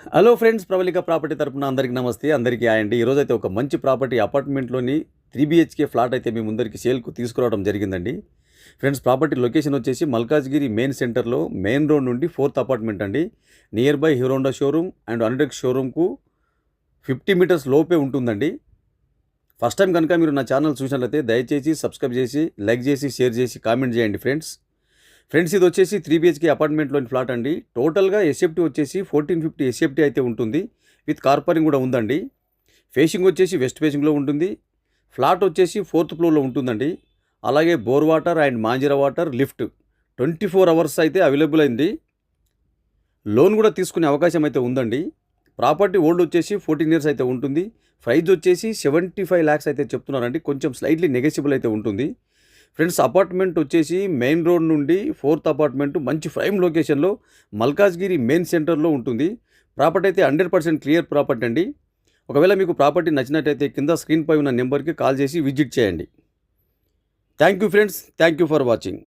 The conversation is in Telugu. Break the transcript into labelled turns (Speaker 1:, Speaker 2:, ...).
Speaker 1: హలో ఫ్రెండ్స్, ప్రవళిక ప్రాపర్టీ తరపున అందరికీ నమస్తే. అందరికీ హాయ్ అండి. ఈరోజైతే ఒక మంచి ప్రాపర్టీ అపార్ట్మెంట్లోని 3 BHK ఫ్లాట్ అయితే మీ ముందరికి సేల్కు తీసుకురావడం జరిగిందండి. ఫ్రెండ్స్, ప్రాపర్టీ లొకేషన్ వచ్చేసి మల్కాజ్గిరి మెయిన్ సెంటర్లో మెయిన్ రోడ్ నుండి 4th అపార్ట్మెంట్ అండి. Near by Hero Honda showroom and అన్డెక్స్ షోరూమ్కు 50 మీటర్స్ లోపే ఉంటుందండి. ఫస్ట్ టైం కనుక మీరు నా ఛానల్ చూసినట్లయితే దయచేసి సబ్స్క్రైబ్ చేసి, లైక్ చేసి, షేర్ చేసి, కామెంట్ చేయండి ఫ్రెండ్స్. ఇది వచ్చేసి 3 BHK అపార్ట్మెంట్లోని ఫ్లాట్ అండి. టోటల్గా ఎస్ఎఫ్టీ వచ్చేసి 1450 ఎస్ఎఫ్టీ అయితే ఉంటుంది. విత్ కార్పరింగ్ కూడా ఉందండి. ఫేసింగ్ వచ్చేసి వెస్ట్ ఫేసింగ్లో ఉంటుంది. ఫ్లాట్ వచ్చేసి 4th ఫ్లోర్లో ఉంటుందండి. అలాగే bore water and Manjira water, lift 24 hours అయితే అవైలబుల్ అయింది. లోన్ కూడా తీసుకునే అవకాశం అయితే ఉందండి. ప్రాపర్టీ ఓల్డ్ వచ్చేసి 14 ఇయర్స్ అయితే ఉంటుంది. ప్రైజ్ వచ్చేసి 75 lakhs అయితే చెప్తున్నారండి. కొంచెం స్లైట్లీ నెగోషియబుల్ అయితే ఉంటుంది. ఫ్రెండ్స్, అపార్ట్మెంట్ వచ్చేసి మెయిన్ రోడ్ నుండి 4th అపార్ట్మెంట్ మంచి ప్రైమ్ లొకేషన్లో మల్కాజ్గిరి మెయిన్ సెంటర్లో ఉంటుంది. ప్రాపర్టీ అయితే 100% క్లియర్ ప్రాపర్టీ అండి. ఒకవేళ మీకు ప్రాపర్టీ నచ్చినట్టయితే కింద స్క్రీన్పై ఉన్న నెంబర్కి కాల్ చేసి విజిట్ చేయండి. Thank you friends, thank you for watching.